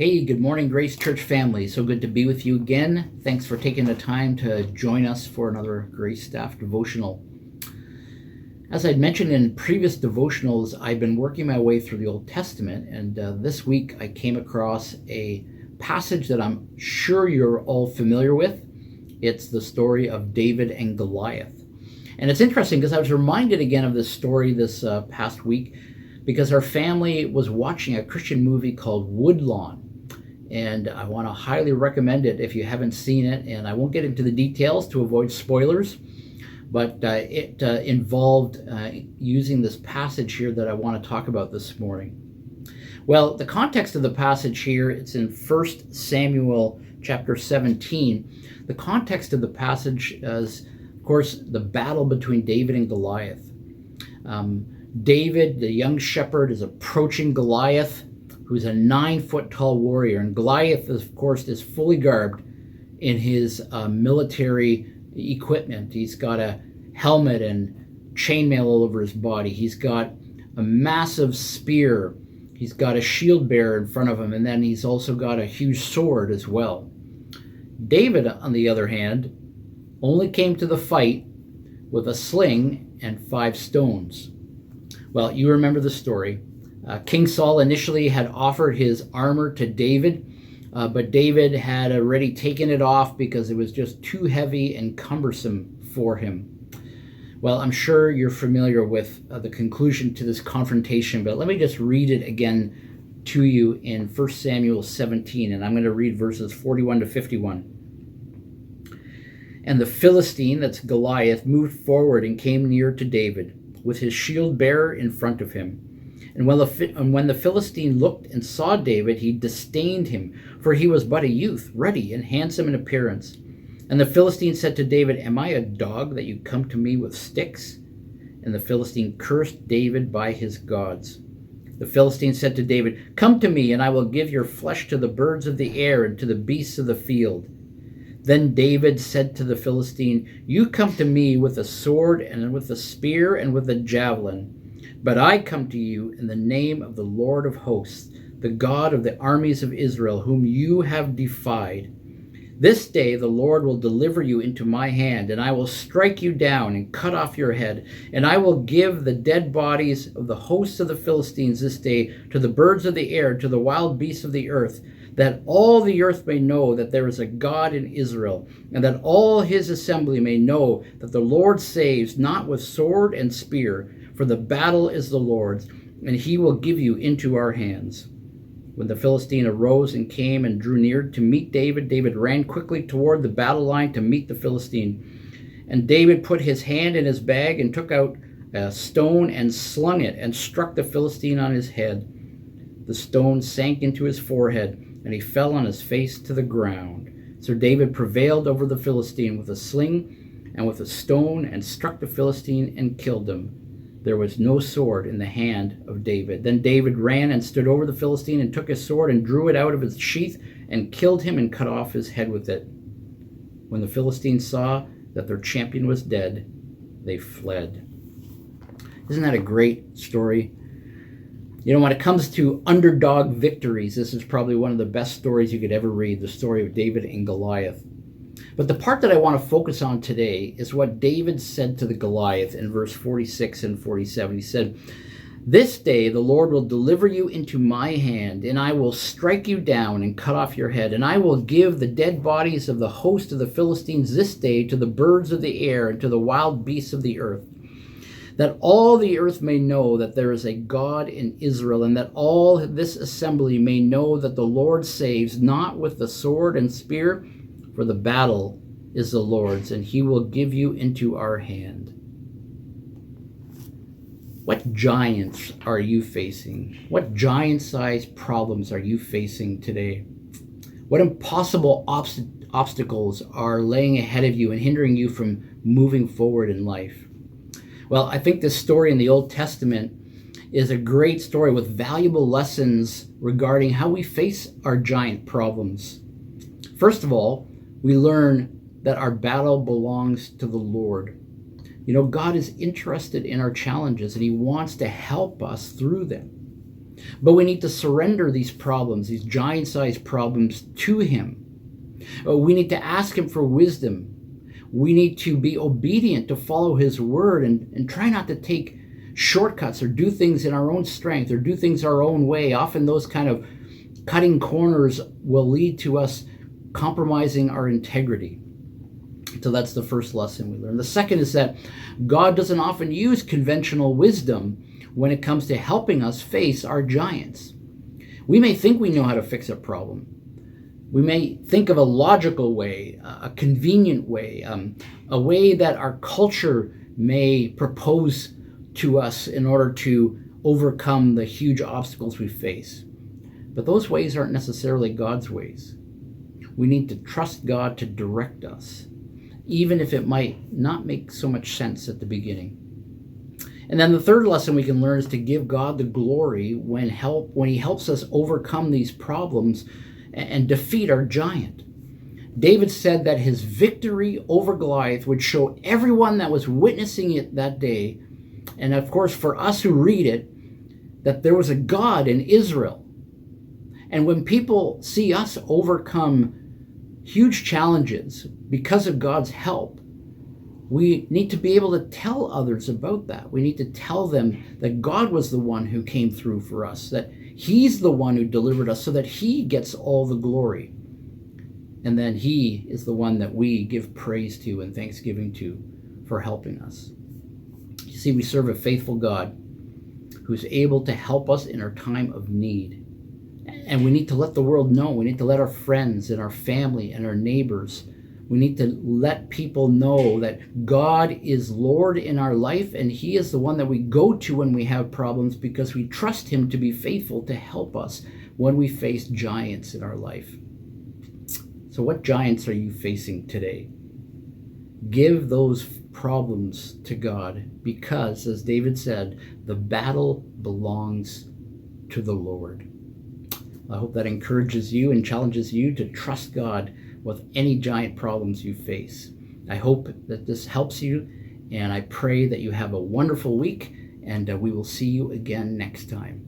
Hey, good morning, Grace Church family. So good to be with you again. Thanks for taking the time to join us for another Grace Staff devotional. As I'd mentioned in previous devotionals, I've been working my way through the Old Testament, and this week I came across a passage that I'm sure you're all familiar with. It's the story of David and Goliath. And it's interesting because I was reminded again of this story this past week because our family was watching a Christian movie called Woodlawn. And I want to highly recommend it if you haven't seen it. And I won't get into the details to avoid spoilers, but it involved using this passage here that I want to talk about this morning. Well, the context of the passage here, it's in 1 Samuel chapter 17. The context of the passage is, of course, the battle between David and Goliath. David, the young shepherd, is approaching Goliath, who's a 9-foot tall warrior. And Goliath, of course, is fully garbed in his military equipment. He's got a helmet and chainmail all over his body. He's got a massive spear. He's got a shield bearer in front of him, and then he's also got a huge sword as well. David, on the other hand, only came to the fight with a sling and 5 stones. Well, you remember the story. King Saul initially had offered his armor to David, but David had already taken it off because it was just too heavy and cumbersome for him. Well, I'm sure you're familiar with the conclusion to this confrontation, but let me just read it again to you in 1 Samuel 17, and I'm going to read verses 41 to 51. And the Philistine, that's Goliath, moved forward and came near to David, with his shield bearer in front of him. And when the Philistine looked and saw David, he disdained him, for he was but a youth, ruddy and handsome in appearance. And the Philistine said to David, "Am I a dog that you come to me with sticks?" And the Philistine cursed David by his gods. The Philistine said to David, "Come to me, and I will give your flesh to the birds of the air and to the beasts of the field." Then David said to the Philistine, "You come to me with a sword and with a spear and with a javelin. But I come to you in the name of the Lord of hosts, the God of the armies of Israel, whom you have defied. This day the Lord will deliver you into my hand, and I will strike you down and cut off your head. And I will give the dead bodies of the hosts of the Philistines this day to the birds of the air, to the wild beasts of the earth, that all the earth may know that there is a God in Israel, and that all his assembly may know that the Lord saves not with sword and spear, for the battle is the Lord's, and he will give you into our hands." When the Philistine arose and came and drew near to meet David, David ran quickly toward the battle line to meet the Philistine. And David put his hand in his bag and took out a stone and slung it and struck the Philistine on his head. The stone sank into his forehead, and he fell on his face to the ground. So David prevailed over the Philistine with a sling and with a stone, and struck the Philistine and killed him. There was no sword in the hand of David. Then David ran and stood over the Philistine and took his sword and drew it out of its sheath and killed him and cut off his head with it. When the Philistines saw that their champion was dead, they fled. Isn't that a great story? You know, when it comes to underdog victories, this is probably one of the best stories you could ever read, the story of David and Goliath. But the part that I want to focus on today is what David said to the Goliath in verse 46 and 47. He said, "This day the Lord will deliver you into my hand, and I will strike you down and cut off your head, and I will give the dead bodies of the host of the Philistines this day to the birds of the air and to the wild beasts of the earth, that all the earth may know that there is a God in Israel, and that all this assembly may know that the Lord saves not with the sword and spear, for the battle is the Lord's, and he will give you into our hand." What giants are you facing? What giant-sized problems are you facing today? What impossible obstacles are laying ahead of you and hindering you from moving forward in life? Well, I think this story in the Old Testament is a great story with valuable lessons regarding how we face our giant problems. First of all, we learn that our battle belongs to the Lord. You know, God is interested in our challenges, and he wants to help us through them. But we need to surrender these problems, these giant-sized problems, to him. We need to ask him for wisdom. We need to be obedient to follow his word and try not to take shortcuts or do things in our own strength or do things our own way. Often those kind of cutting corners will lead to us compromising our integrity. So that's the first lesson we learn. The second is that God doesn't often use conventional wisdom when it comes to helping us face our giants. We may think we know how to fix a problem. We may think of a logical way, a convenient way, a way that our culture may propose to us in order to overcome the huge obstacles we face. But those ways aren't necessarily God's ways. We need to trust God to direct us, even if it might not make so much sense at the beginning. And then the third lesson we can learn is to give God the glory when he helps us overcome these problems and defeat our giant. David said that his victory over Goliath would show everyone that was witnessing it that day, and of course for us who read it, that there was a God in Israel. And when people see us overcome huge challenges because of God's help, we need to be able to tell others about that. We need to tell them that God was the one who came through for us, that he's the one who delivered us so that he gets all the glory. And then he is the one that we give praise to and thanksgiving to for helping us. You see, we serve a faithful God who's able to help us in our time of need. And we need to let the world know. We need to let our friends and our family and our neighbors, we need to let people know that God is Lord in our life, and he is the one that we go to when we have problems because we trust him to be faithful to help us when we face giants in our life. So what giants are you facing today? Give those problems to God because, as David said, the battle belongs to the Lord. I hope that encourages you and challenges you to trust God with any giant problems you face. I hope that this helps you, and I pray that you have a wonderful week, and we will see you again next time.